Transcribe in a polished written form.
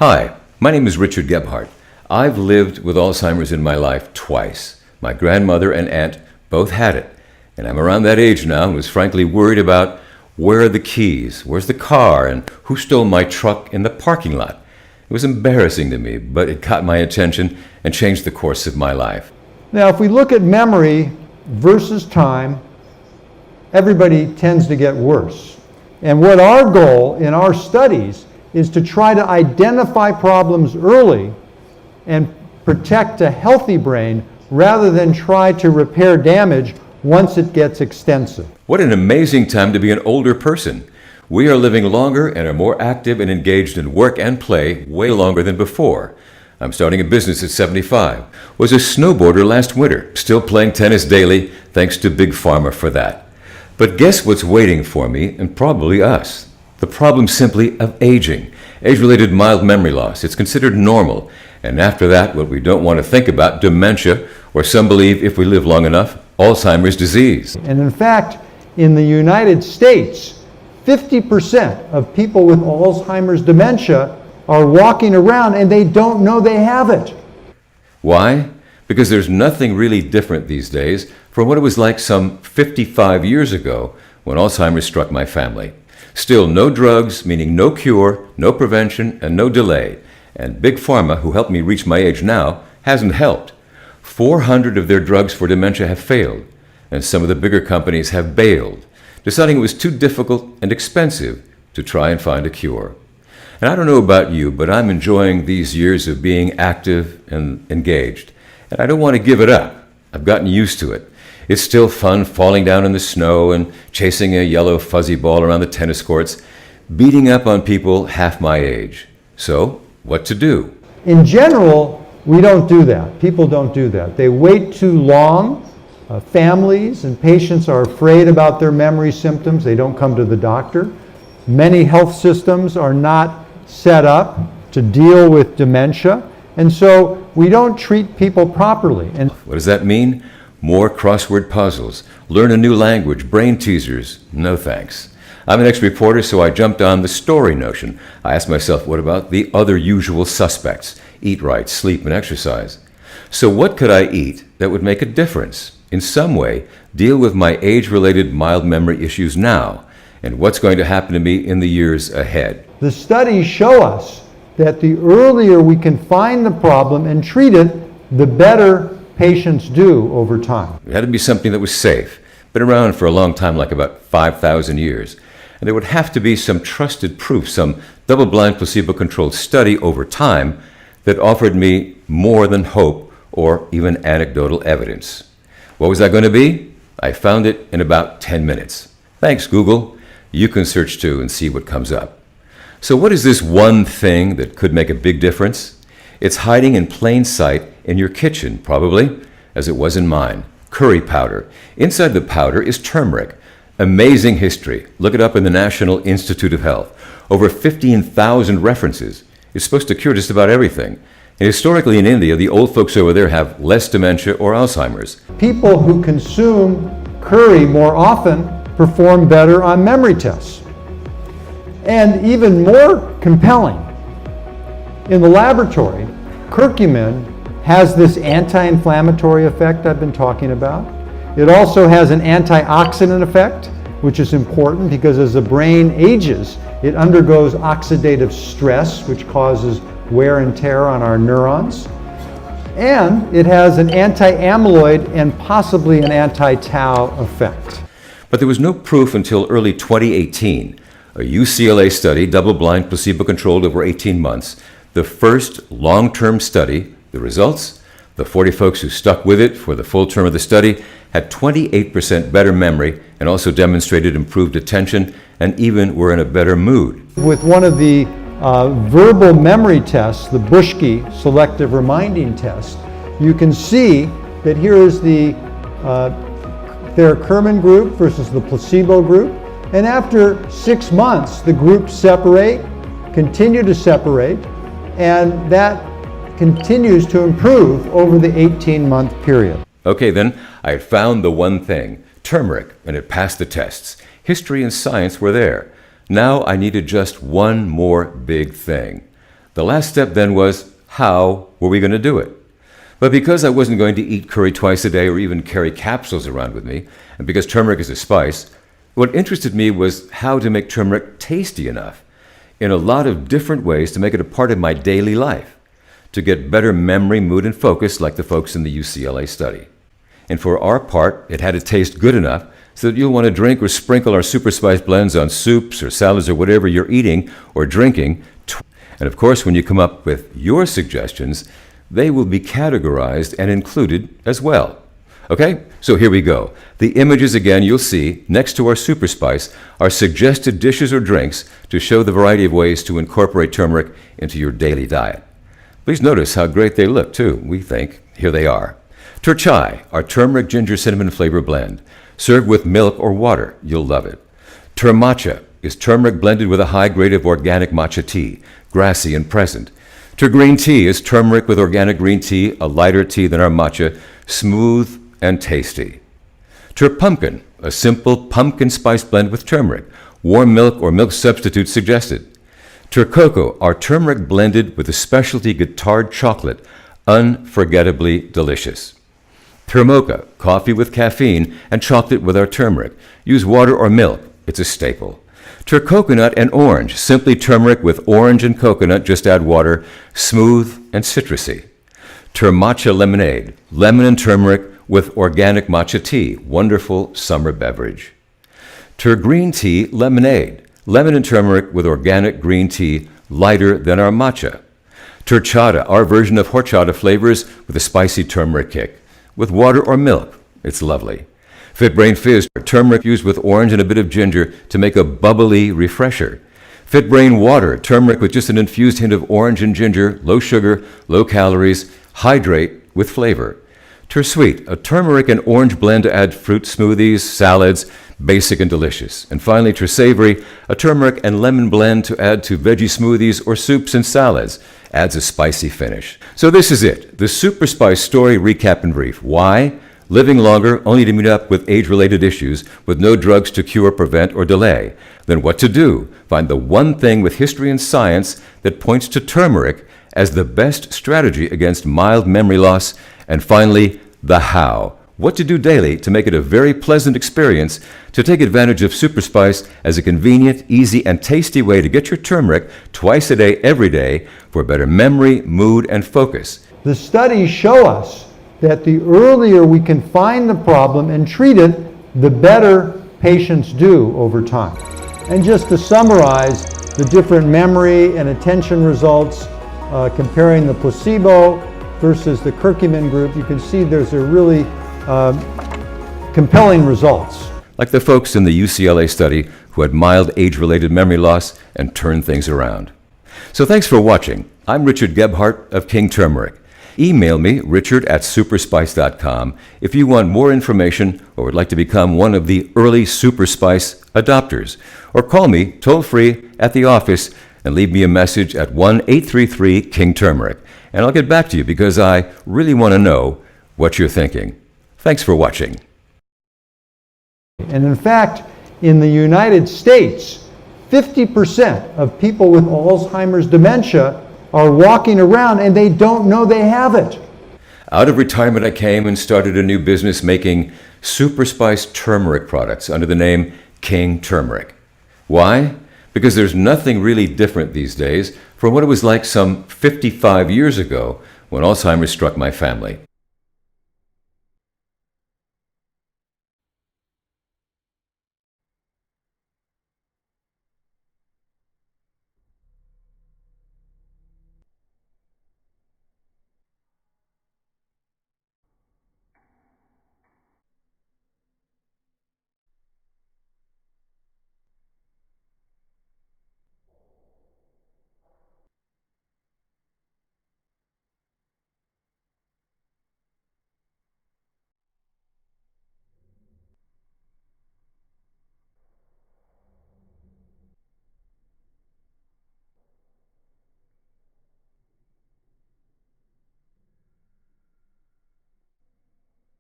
Hi, my name is Richard Gebhardt. I've lived with Alzheimer's in my life twice. My grandmother and aunt both had it, and I'm around that age now and was frankly worried about where are the keys, where's the car, and who stole my truck in the parking lot. It was embarrassing to me, but it caught my attention and changed the course of my life. Now, if we look at memory versus time, everybody tends to get worse. And what our goal in our studies is to try to identify problems early and protect a healthy brain rather than try to repair damage once it gets extensive. What an amazing time to be an older person. We are living longer and are more active and engaged in work and play way longer than before. I'm starting a business at 75. Was a snowboarder last winter, still playing tennis daily, thanks to Big Pharma for that. But guess what's waiting for me, and probably us? The problem simply of aging. Age-related mild memory loss. It's considered normal. And after that, what we don't want to think about, dementia, or some believe if we live long enough, Alzheimer's disease. And in fact, in the United States, 50% of people with Alzheimer's dementia are walking around and they don't know they have it. Why? Because there's nothing really different these days from what it was like some 55 years ago when Alzheimer's struck my family. Still no drugs, meaning no cure, no prevention, and no delay. And Big Pharma, who helped me reach my age now, hasn't helped. 400 of their drugs for dementia have failed, and some of the bigger companies have bailed, deciding it was too difficult and expensive to try and find a cure. And I don't know about you, but I'm enjoying these years of being active and engaged. And I don't want to give it up. I've gotten used to it. It's still fun falling down in the snow and chasing a yellow fuzzy ball around the tennis courts, beating up on people half my age. So, what to do? In general, we don't do that. People don't do that. They wait too long. Families and patients are afraid about their memory symptoms. They don't come to the doctor. Many health systems are not set up to deal with dementia, and so we don't treat people properly. And what does that mean? More crossword puzzles, learn a new language, brain teasers. No thanks. I'm an ex-reporter, so I jumped on the story notion. I asked myself, what about the other usual suspects? Eat right, sleep, and exercise. So what could I eat that would make a difference? In some way, deal with my age-related mild memory issues now, and what's going to happen to me in the years ahead. The studies show us that the earlier we can find the problem and treat it, the better patients do over time. It had to be something that was safe, been around for a long time, like about 5,000 years. And there would have to be some trusted proof, some double-blind placebo-controlled study over time that offered me more than hope or even anecdotal evidence. What was that going to be? I found it in about 10 minutes. Thanks, Google. You can search too and see what comes up. So what is this one thing that could make a big difference? It's hiding in plain sight in your kitchen, probably, as it was in mine. Curry powder. Inside the powder is turmeric. Amazing history. Look it up in the National Institute of Health. Over 15,000 references. It's supposed to cure just about everything. And historically in India, the old folks over there have less dementia or Alzheimer's. People who consume curry more often perform better on memory tests. And even more compelling, in the laboratory, curcumin has this anti-inflammatory effect I've been talking about. It also has an antioxidant effect, which is important because as the brain ages, it undergoes oxidative stress, which causes wear and tear on our neurons. And it has an anti-amyloid and possibly an anti-tau effect. But there was no proof until early 2018. A UCLA study, double-blind, placebo-controlled over 18 months, the first long-term study. The results? The 40 folks who stuck with it for the full term of the study had 28% better memory and also demonstrated improved attention and even were in a better mood. With one of the verbal memory tests, the Buschke selective reminding test, you can see that here is the therakermin group versus the placebo group. And after 6 months, the groups separate, continue to separate, and that continues to improve over the 18-month period. Okay, then, I had found the one thing, turmeric, and it passed the tests. History and science were there. Now I needed just one more big thing. The last step then was, how were we going to do it? But because I wasn't going to eat curry twice a day or even carry capsules around with me, and because turmeric is a spice, what interested me was how to make turmeric tasty enough in a lot of different ways to make it a part of my daily life, to get better memory, mood, and focus like the folks in the UCLA study. And for our part, it had to taste good enough so that you'll want to drink or sprinkle our super spice blends on soups or salads or whatever you're eating or drinking. And of course, when you come up with your suggestions, they will be categorized and included as well. Okay, so here we go. The images again you'll see next to our super spice are suggested dishes or drinks to show the variety of ways to incorporate turmeric into your daily diet. Please notice how great they look too, we think. Here they are. Turchai, our turmeric ginger cinnamon flavor blend. Served with milk or water, you'll love it. Turmatcha is turmeric blended with a high grade of organic matcha tea, grassy and present. Green tea is turmeric with organic green tea, a lighter tea than our matcha, smooth and tasty. Pumpkin, a simple pumpkin spice blend with turmeric, warm milk or milk substitute suggested. Cocoa, our turmeric blended with a specialty guittard chocolate, unforgettably delicious. Mocha, coffee with caffeine and chocolate with our turmeric. Use water or milk, it's a staple. Coconut and orange, simply turmeric with orange and coconut, just add water, smooth and citrusy. Matcha lemonade, lemon and turmeric with organic matcha tea, wonderful summer beverage. Green tea lemonade, lemon and turmeric with organic green tea, lighter than our matcha. Chata, our version of horchata flavors with a spicy turmeric kick, with water or milk, it's lovely. Fit Brain Fizz, turmeric used with orange and a bit of ginger to make a bubbly refresher. Fit Brain Water, turmeric with just an infused hint of orange and ginger, low sugar, low calories, hydrate with flavor. Sweet, a turmeric and orange blend to add fruit smoothies, salads, basic and delicious. And finally, Savory, a turmeric and lemon blend to add to veggie smoothies or soups and salads, adds a spicy finish. So this is it, the Super Spice story recap in brief. Why? Living longer only to meet up with age-related issues with no drugs to cure, prevent, or delay. Then what to do? Find the one thing with history and science that points to turmeric as the best strategy against mild memory loss. And finally, the how. What to do daily to make it a very pleasant experience to take advantage of Super Spice as a convenient, easy, and tasty way to get your turmeric twice a day, every day, for better memory, mood, and focus. The studies show us that the earlier we can find the problem and treat it, the better patients do over time. And just to summarize the different memory and attention results, comparing the placebo versus the curcumin group, you can see there's a really compelling results. Like the folks in the UCLA study who had mild age-related memory loss and turned things around. So thanks for watching. I'm Richard Gebhardt of King Turmeric. Email me, richard@superspice.com, if you want more information or would like to become one of the early Super Spice adopters. Or call me toll-free at the office and leave me a message at 1-833-KING-TURMERIC. And I'll get back to you because I really want to know what you're thinking. Thanks for watching. And in fact, in the United States, 50% of people with Alzheimer's dementia are walking around and they don't know they have it. Out of retirement, I came and started a new business making Super Spice turmeric products under the name King Turmeric. Why? Because there's nothing really different these days from what it was like some 55 years ago when Alzheimer's struck my family.